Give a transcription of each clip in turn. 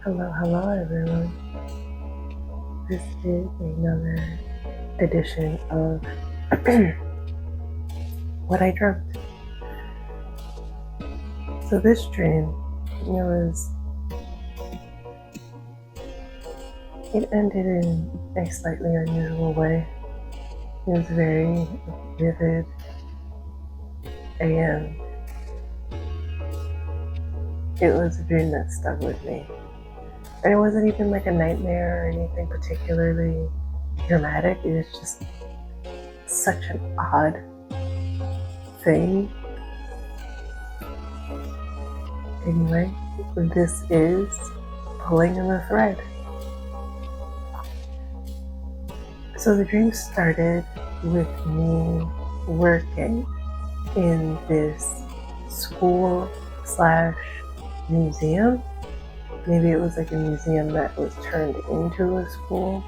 Hello everyone. This is another edition of What I Dreamt. So this dream, it ended in a slightly unusual way. It was very vivid and it was a dream that stuck with me. And it wasn't even like a nightmare or anything particularly dramatic. It was just such an odd thing. Anyway, this is Pulling in the Thread. So the dream started with me working in this school/museum. Maybe it was like a museum that was turned into a school.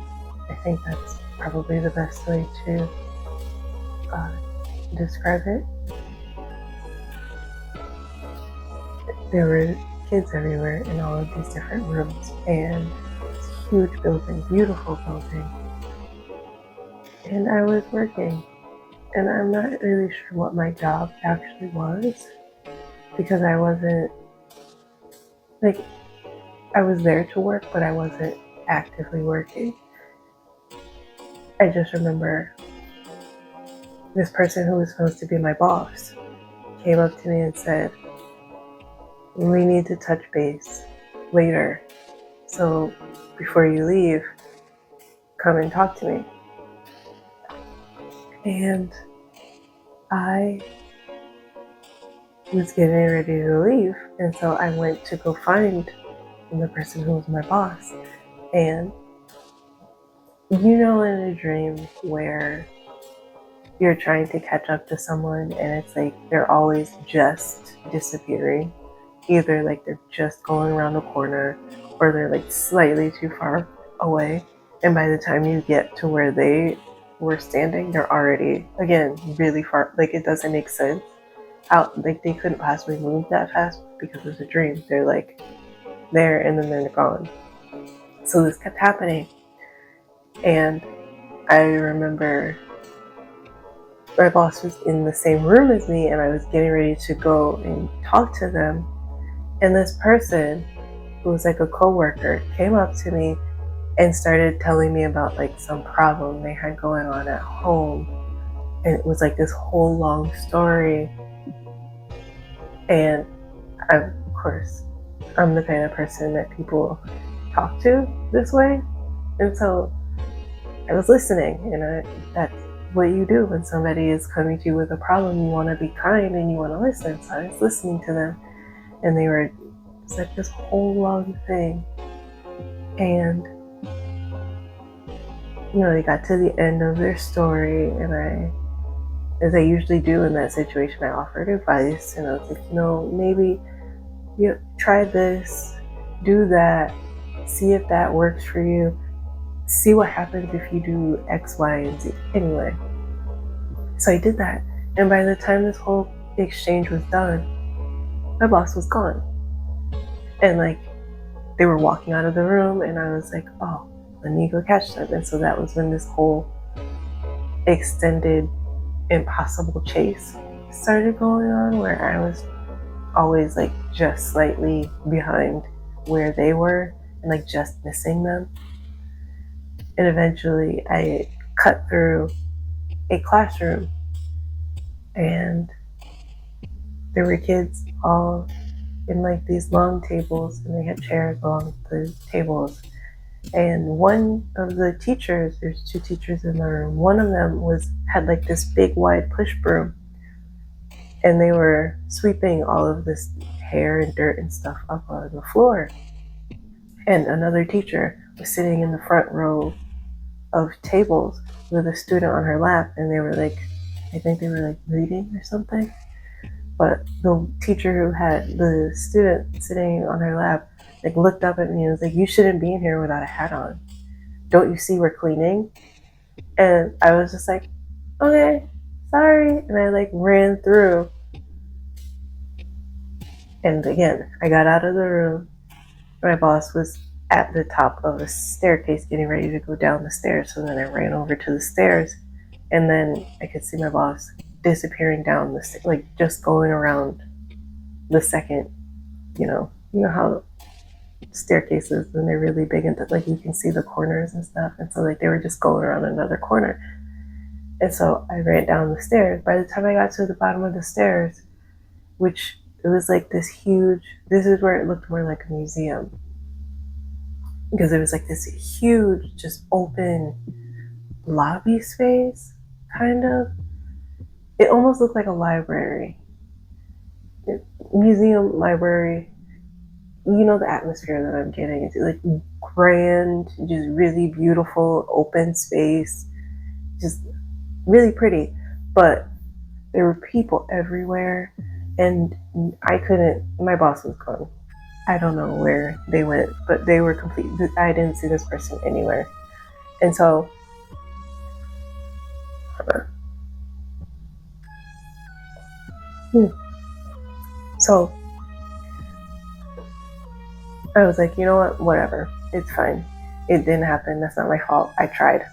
I think that's probably the best way to describe it. There were kids everywhere in all of these different rooms, and it's a huge building, beautiful building. And I was working, and I'm not really sure what my job actually was, because I wasn't, I was there to work, but I wasn't actively working. I just remember this person who was supposed to be my boss came up to me and said, "We need to touch base later. So before you leave, come and talk to me." And I was getting ready to leave. And so I went to go find the person who was my boss. And in a dream where you're trying to catch up to someone and it's like they're always just disappearing. Either like they're just going around the corner or they're like slightly too far away. And by the time you get to where they were standing, they're already, again, really far. Like it doesn't make sense. Like they couldn't possibly move that fast because it's a dream. They're like there and then they're gone. So this kept happening. And I remember my boss was in the same room as me and I was getting ready to go and talk to them. And this person who was like a coworker came up to me and started telling me about like some problem they had going on at home. And it was like this whole long story. And of course, I'm the kind of person that people talk to this way. And so I was listening, and that's what you do when somebody is coming to you with a problem. You want to be kind and you want to listen. So I was listening to them, and it's like this whole long thing. And, they got to the end of their story, and as I usually do in that situation, I offered advice, and I was like, maybe you try this, do that, see if that works for you, see what happens if you do X, Y, and Z. Anyway, so I did that, and by the time this whole exchange was done, my boss was gone. And like, they were walking out of the room, and I was like, oh, let me go catch them. And so that was when this whole extended impossible chase started going on, where I was always like just slightly behind where they were and like just missing them. And eventually I cut through a classroom, and there were kids all in like these long tables, and they had chairs along the tables. And one of the teachers, there's two teachers in the room, one of them had like this big wide push broom, and they were sweeping all of this hair and dirt and stuff up on the floor. And another teacher was sitting in the front row of tables with a student on her lap, and they were like, I think they were like reading or something. But the teacher who had the student sitting on her lap like looked up at me and was like, "You shouldn't be in here without a hat on. Don't you see we're cleaning?" And I was just like, "Okay, sorry." And I like ran through. And again, I got out of the room. My boss was at the top of a staircase getting ready to go down the stairs. So then I ran over to the stairs, and then I could see my boss disappearing down the like just going around the second, you know how staircases, and they're really big, and like you can see the corners and stuff, and so like they were just going around another corner. And so I ran down the stairs. By the time I got to the bottom of the stairs, which it was like this huge, this is where it looked more like a museum, because it was like this huge just open lobby space, kind of. It almost looked like a library, museum, library. You know the atmosphere that I'm getting into, like grand, just really beautiful open space, just really pretty. But there were people everywhere, and my boss was gone. I don't know where they went, but they were complete. I didn't see this person anywhere. And so so I was like, you know what, whatever, it's fine. It didn't happen. That's not my fault. I tried.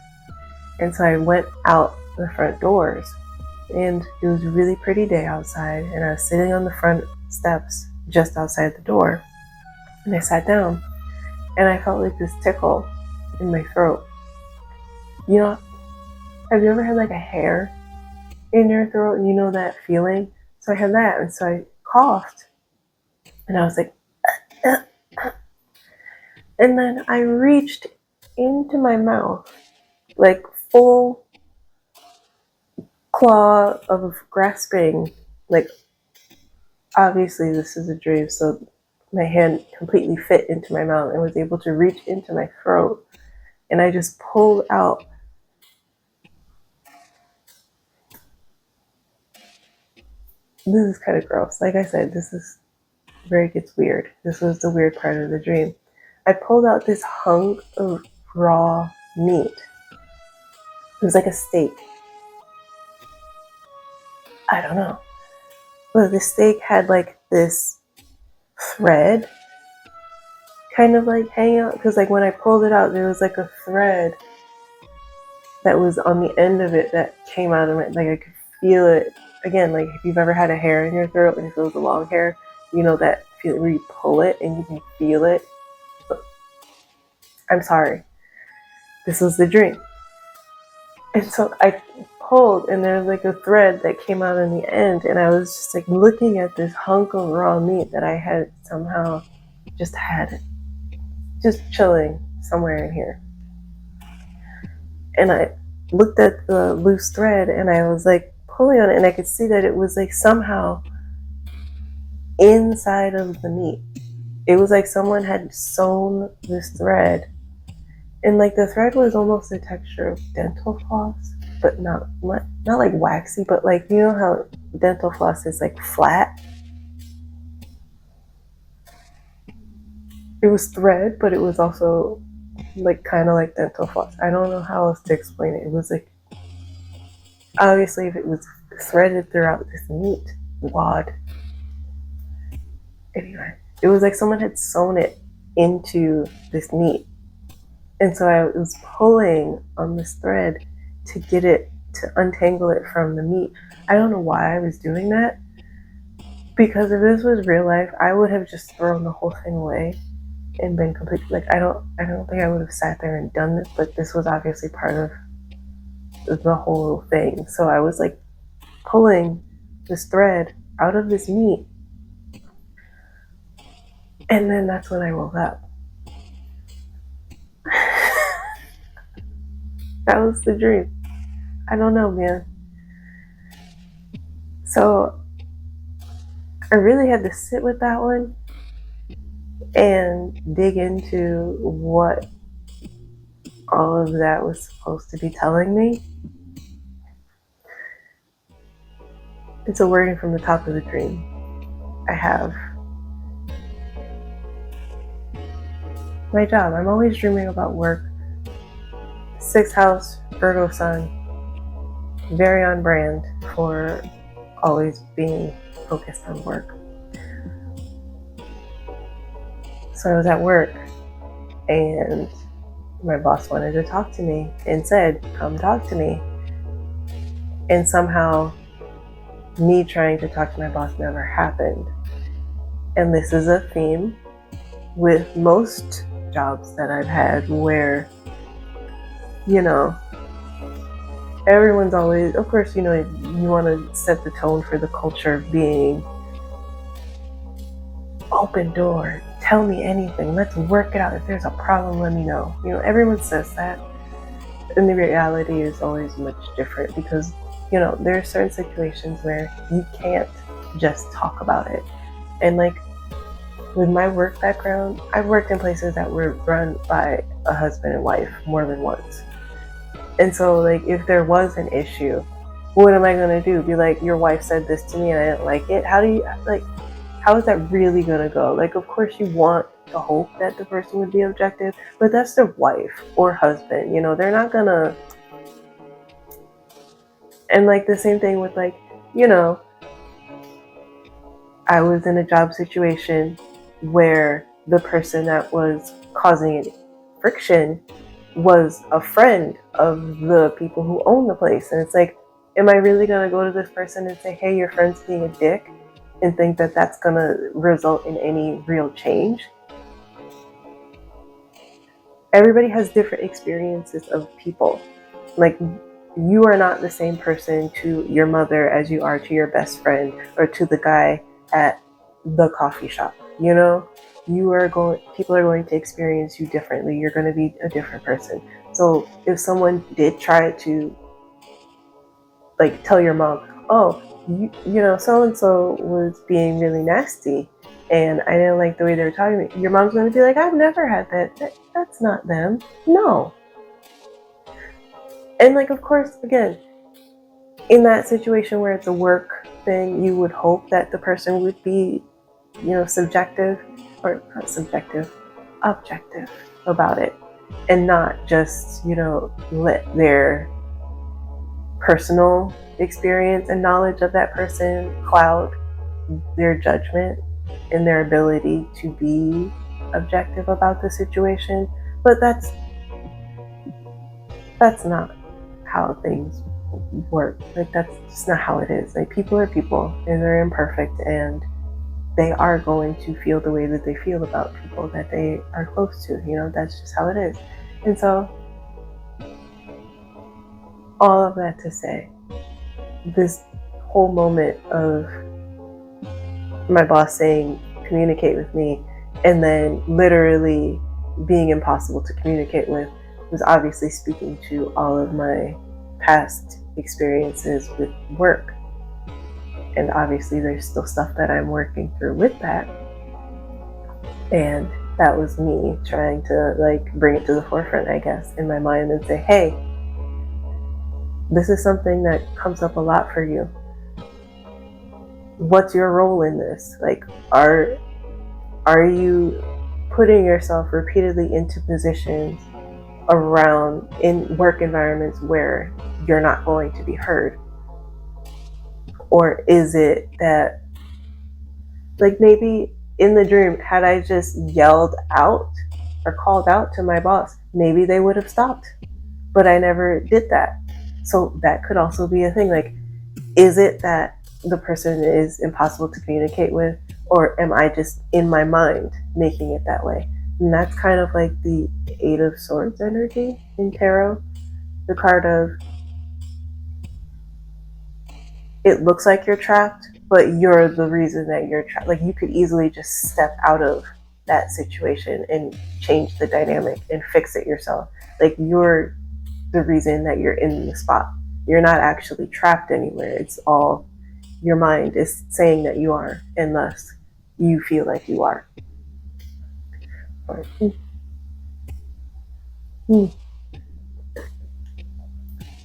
And so I went out the front doors, and it was a really pretty day outside, and I was sitting on the front steps just outside the door, and I sat down, and I felt like this tickle in my throat. You know, have you ever had like a hair in your throat, and you know that feeling? So I had that, and so I coughed, and I was like, and then I reached into my mouth, like full claw of grasping, like obviously this is a dream, so my hand completely fit into my mouth and was able to reach into my throat, and I just pulled out this is kind of gross. Like I said, this is where it gets weird. This was the weird part of the dream. I pulled out this hunk of raw meat. It was like a steak. I don't know. But the steak had like this thread kind of like hanging out. Because like when I pulled it out, there was like a thread that was on the end of it that came out of it. Like I could feel it. Again, like if you've ever had a hair in your throat and if it was a long hair, you know that feeling where you pull it and you can feel it. But I'm sorry. This was the dream. And so I pulled, and there was like a thread that came out in the end, and I was just like looking at this hunk of raw meat that I had somehow just chilling somewhere in here. And I looked at the loose thread, and I was like pulling on it, and I could see that it was like somehow inside of the meat. It was like someone had sewn this thread, and like the thread was almost the texture of dental floss, but not like waxy, but like, you know how dental floss is like flat? It was thread, but it was also like kind of like dental floss. I don't know how else to explain it. It was like, obviously if it was threaded throughout this meat wad. Anyway, it was like someone had sewn it into this meat. And so I was pulling on this thread to get it, to untangle it from the meat. I don't know why I was doing that, because if this was real life, I would have just thrown the whole thing away and been completely like, I don't think I would have sat there and done this, but this was obviously part of the whole thing. So I was like pulling this thread out of this meat, and then that's when I woke up. That was the dream. I don't know, man. So I really had to sit with that one and dig into what all of that was supposed to be telling me. It's a wording from the top of the dream. I have my job. I'm always dreaming about work. 6th house, Virgo sun, very on brand for always being focused on work. So I was at work, and my boss wanted to talk to me and said, come talk to me. And somehow me trying to talk to my boss never happened. And this is a theme with most jobs that I've had where, everyone's always, of course, you want to set the tone for the culture of being open door, tell me anything, let's work it out. If there's a problem, let me know. Everyone says that. And the reality is always much different because, there are certain situations where you can't just talk about it. And like with my work background, I've worked in places that were run by a husband and wife more than once. And so like if there was an issue, what am I going to do? Be like, your wife said this to me and I didn't like it? How is that really going to go? Like, of course you want to hope that the person would be objective, but that's their wife or husband. They're not going to. And like the same thing with I was in a job situation where the person that was causing friction was a friend of the people who own the place. And it's like, am I really going to go to this person and say, hey, your friend's being a dick, and think that that's going to result in any real change? Everybody has different experiences of people. Like, you are not the same person to your mother as you are to your best friend or to the guy at the coffee shop. People are going to experience you differently. You're going to be a different person. So if someone did try to like tell your mom, oh, so-and-so was being really nasty and I didn't like the way they were talking to me, your mom's going to be like, I've never had that. That's not them. No. And like, of course, again, in that situation where it's a work thing, you would hope that the person would be, objective about it, and not just, let their personal experience and knowledge of that person cloud their judgment and their ability to be objective about the situation. But that's not how things work. Like, that's just not how it is. Like, people are people and they're imperfect, and they are going to feel the way that they feel about people that they are close to. That's just how it is. And so all of that to say, this whole moment of my boss saying communicate with me and then literally being impossible to communicate with was obviously speaking to all of my past experiences with work. And obviously there's still stuff that I'm working through with that. And that was me trying to like bring it to the forefront, I guess, in my mind and say, hey, this is something that comes up a lot for you. What's your role in this? Like, are you putting yourself repeatedly into positions around in work environments where you're not going to be heard? Or is it that, like, maybe in the dream, had I just yelled out or called out to my boss, maybe they would have stopped, but I never did that. So that could also be a thing. Like, is it that the person is impossible to communicate with, or am I just in my mind making it that way? And that's kind of like the Eight of Swords energy in tarot. The card of, it looks like you're trapped, but you're the reason that you're trapped. Like, you could easily just step out of that situation and change the dynamic and fix it yourself. Like, you're the reason that you're in the spot. You're not actually trapped anywhere. It's all your mind is saying that you are, and thus you feel like you are.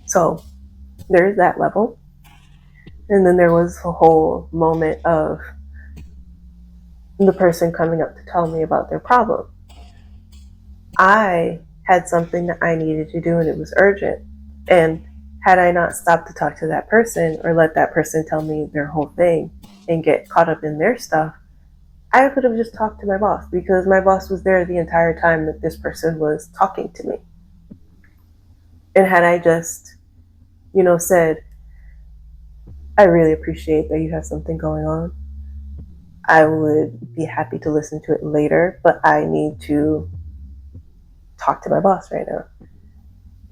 So there's that level. And then there was a whole moment of the person coming up to tell me about their problem. I had something that I needed to do and it was urgent. And had I not stopped to talk to that person or let that person tell me their whole thing and get caught up in their stuff, I could have just talked to my boss because my boss was there the entire time that this person was talking to me. And had I just, said, I really appreciate that you have something going on, I would be happy to listen to it later, but I need to talk to my boss right now.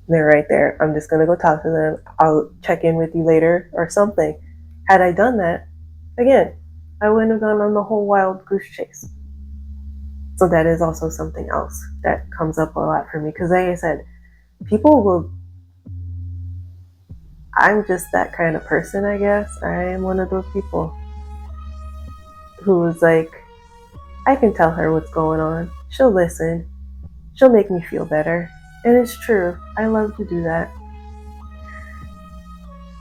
They're right there. I'm just going to go talk to them. I'll check in with you later or something. Had I done that, again, I wouldn't have gone on the whole wild goose chase. So that is also something else that comes up a lot for me. Because like I said, people will, I'm just that kind of person, I guess. I am one of those people who is like, I can tell her what's going on. She'll listen. She'll make me feel better. And it's true. I love to do that.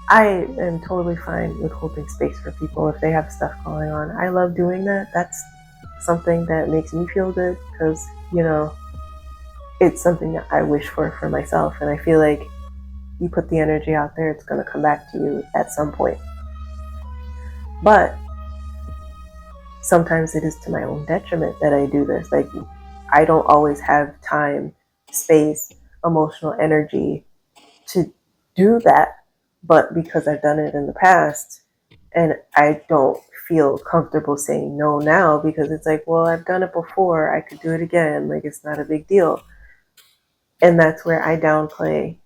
I am totally fine with holding space for people if they have stuff going on. I love doing that. That's something that makes me feel good because, it's something that I wish for myself. And I feel like you put the energy out there, it's going to come back to you at some point. But sometimes it is to my own detriment that I do this. Like, I don't always have time, space, emotional energy to do that. But because I've done it in the past and I don't feel comfortable saying no now because it's like, well, I've done it before. I could do it again. Like, it's not a big deal. And that's where I downplay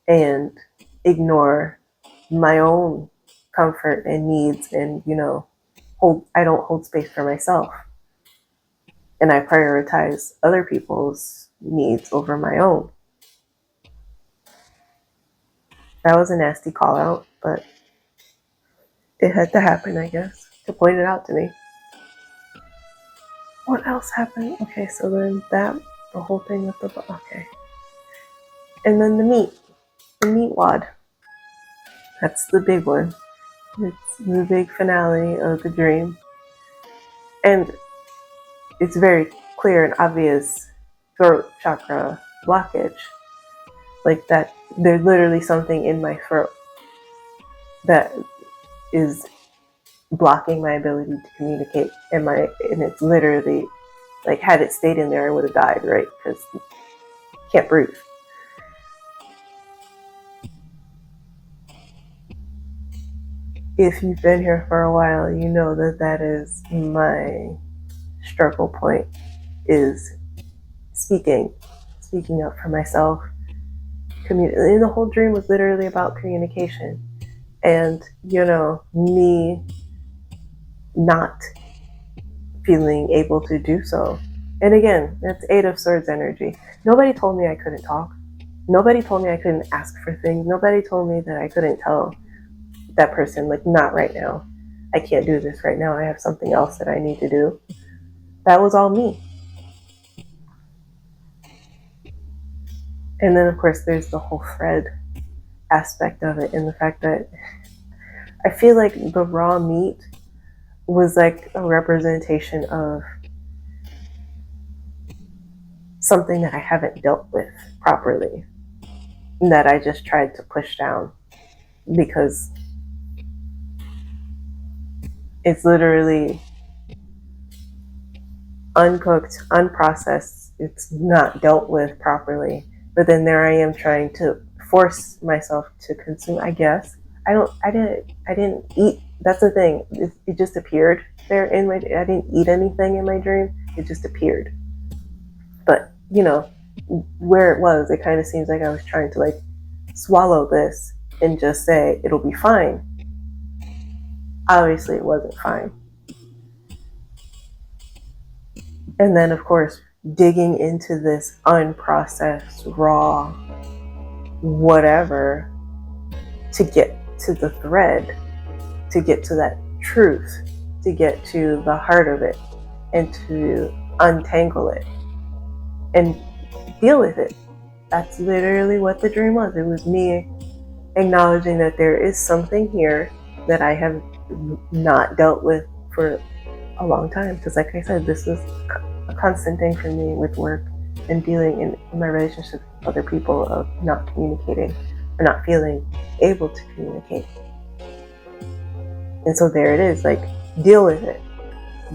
and ignore my own comfort and needs and, I don't hold space for myself. And I prioritize other people's needs over my own. That was a nasty call out, but it had to happen, I guess, to point it out to me. What else happened? Okay, so then the whole thing with okay. And then the meat wad. That's the big one. It's the big finale of the dream. And it's very clear and obvious throat chakra blockage. Like that, there's literally something in my throat that is blocking my ability to communicate. And it's literally like, had it stayed in there, I would have died, right? Because you can't breathe. If you've been here for a while, you know that is my struggle point, is speaking up for myself. And the whole dream was literally about communication. And, me not feeling able to do so. And again, that's 8 of Swords energy. Nobody told me I couldn't talk. Nobody told me I couldn't ask for things. Nobody told me that I couldn't tell that person, like, not right now. I can't do this right now. I have something else that I need to do. That was all me. And then, of course, there's the whole Fred aspect of it, and the fact that I feel like the raw meat was like a representation of something that I haven't dealt with properly, that I just tried to push down because it's literally uncooked, unprocessed. It's not dealt with properly. But then there I am trying to force myself to consume, I guess. I didn't eat. That's the thing. It just appeared there I didn't eat anything in my dream. It just appeared. But, where it was, it kind of seems like I was trying to, like, swallow this and just say, it'll be fine. Obviously, it wasn't fine. And then, of course, digging into this unprocessed, raw, whatever, to get to the thread, to get to that truth, to get to the heart of it, and to untangle it and deal with it. That's literally what the dream was. It was me acknowledging that there is something here that I have not dealt with for a long time. Because like I said, this is a constant thing for me with work and dealing in my relationships with other people, of not communicating or not feeling able to communicate. And so there it is, like, deal with it.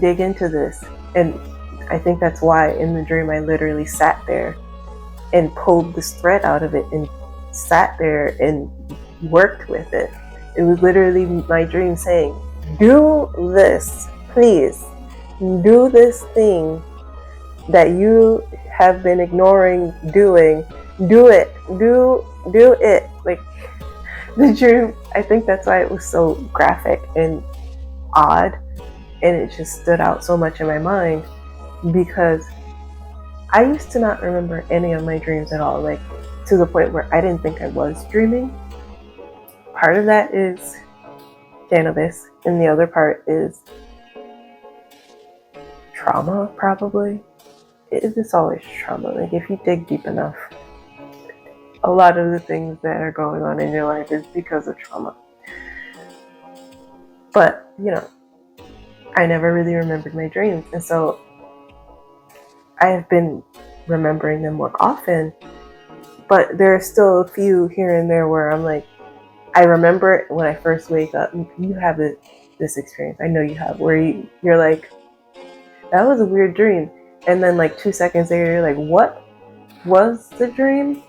dig into this. And I think that's why in the dream I literally sat there and pulled this thread out of it and sat there and worked with it. It was literally my dream saying, do this, please. Do this thing that you have been ignoring doing. Do it. Do it. Like, the dream, I think that's why it was so graphic and odd, and it just stood out so much in my mind, because I used to not remember any of my dreams at all, like to the point where I didn't think I was dreaming. Part of that is cannabis, and the other part is trauma, probably. It's always trauma. Like, if you dig deep enough, a lot of the things that are going on in your life is because of trauma. But, I never really remembered my dreams, and so I have been remembering them more often, but there are still a few here and there where I'm like, I remember it when I first wake up. You have this experience, I know you have, where you're like, that was a weird dream, and then like 2 seconds later you're like, what was the dream?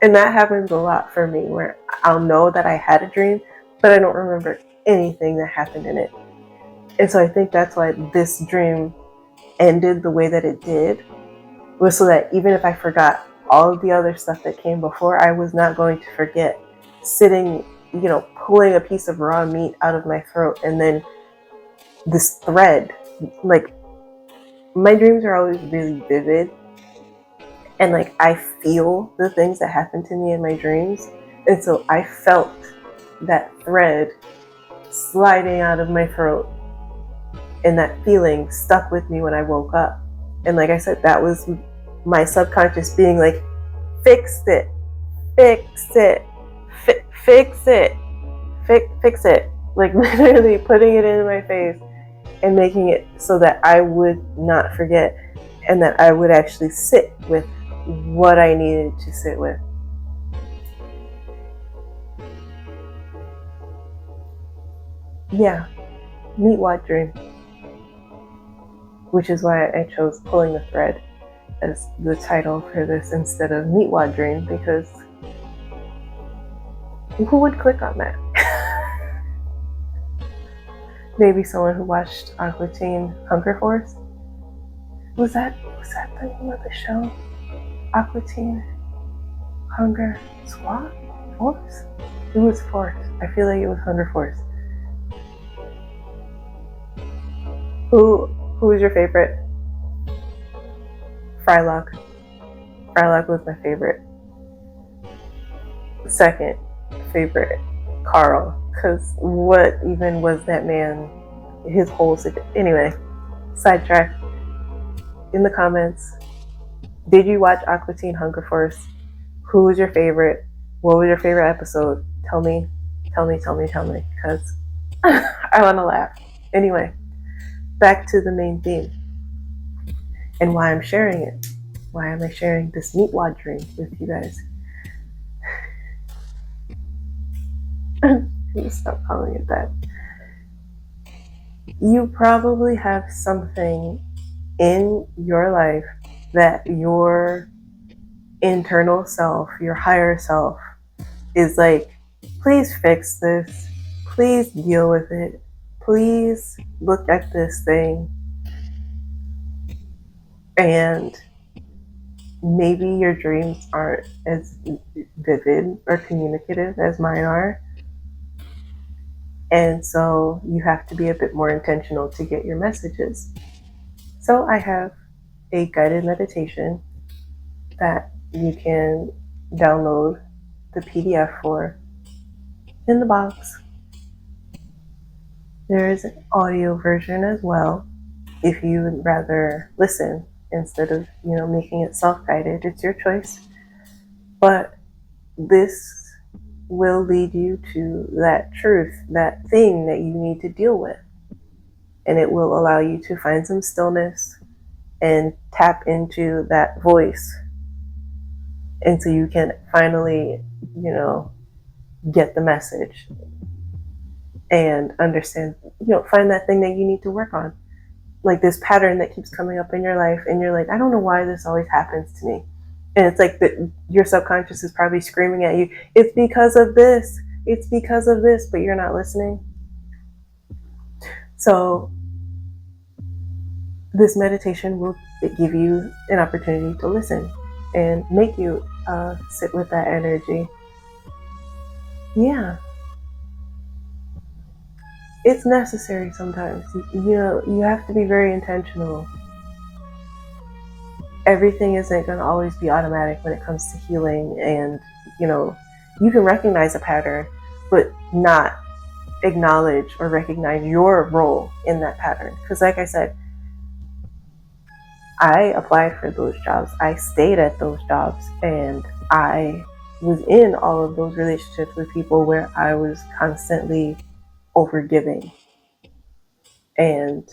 And that happens a lot for me, where I'll know that I had a dream, but I don't remember anything that happened in it. And so I think that's why this dream ended the way that it did, was so that even if I forgot all of the other stuff that came before, I was not going to forget sitting, pulling a piece of raw meat out of my throat, and then this thread. Like, my dreams are always really vivid, and like, I feel the things that happen to me in my dreams, and so I felt that thread sliding out of my throat, and that feeling stuck with me when I woke up. And like I said, that was my subconscious being like, fix it, fix it, fix it, fix it. Like, literally putting it in my face and making it so that I would not forget, and that I would actually sit with what I needed to sit with. Yeah, meat wad dream. Which is why I chose pulling the thread as the title for this instead of meat wad dream, because who would click on that? Maybe someone who watched Aqua Teen Hunger Force? Was that the name of the show? Aqua Teen Hunger Squad? Force? It was Force. I feel like it was Hunger Force. Who is your favorite? Frylock. Frylock was my favorite. Second favorite, Carl. Because what even was that man? His whole situation. Anyway, sidetrack. In the comments, did you watch Aqua Teen Hunger Force? Who was your favorite? What was your favorite episode? Tell me. Because I want to laugh. Anyway, back to the main theme and why I'm sharing it. Why am I sharing this meat wad dream with you guys? I'm gonna stop calling it that. You probably have something in your life that your internal self, your higher self, is like, please fix this, please deal with it, please look at this thing. And maybe your dreams aren't as vivid or communicative as mine are, and so you have to be a bit more intentional to get your messages. So I have a guided meditation that you can download the PDF for in the box. There is an audio version as well, if you would rather listen instead of, making it self-guided. It's your choice. But this will lead you to that truth, that thing that you need to deal with. And it will allow you to find some stillness and tap into that voice. And so you can finally, get the message. and understand, find that thing that you need to work on. Like this pattern that keeps coming up in your life, and you're like, I don't know why this always happens to me. And it's like your subconscious is probably screaming at you, it's because of this, it's because of this, but you're not listening. So this meditation will give you an opportunity to listen and make you sit with that energy. Yeah, it's necessary sometimes. You have to be very intentional. Everything isn't going to always be automatic when it comes to healing, and you can recognize a pattern but not acknowledge or recognize your role in that pattern. Because like I said, I applied for those jobs, I stayed at those jobs, and I was in all of those relationships with people where I was constantly overgiving, and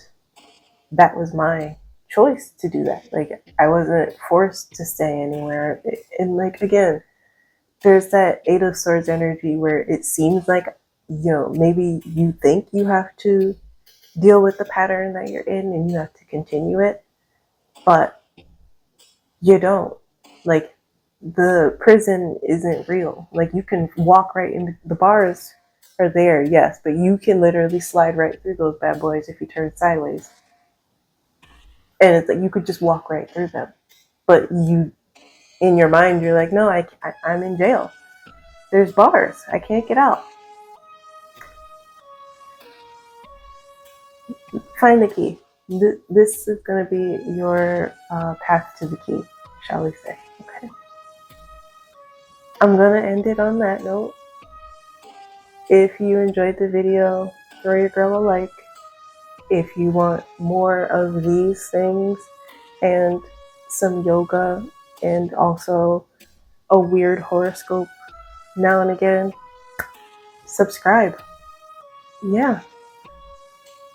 that was my choice to do that. Like, I wasn't forced to stay anywhere. And like, again, there's that Eight of Swords energy where it seems like, maybe you think you have to deal with the pattern that you're in and you have to continue it, but you don't. Like, the prison isn't real. Like, you can walk right into the bars are there, yes, but you can literally slide right through those bad boys if you turn sideways. And it's like you could just walk right through them. But in your mind, you're like, no, I'm in jail. There's bars. I can't get out. Find the key. This is going to be your path to the key, shall we say. Okay. I'm going to end it on that note. If you enjoyed the video, throw your girl a like. If you want more of these things and some yoga and also a weird horoscope now and again, subscribe. Yeah.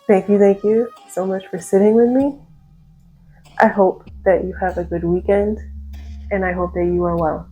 Thank you so much for sitting with me. I hope that you have a good weekend, and I hope that you are well.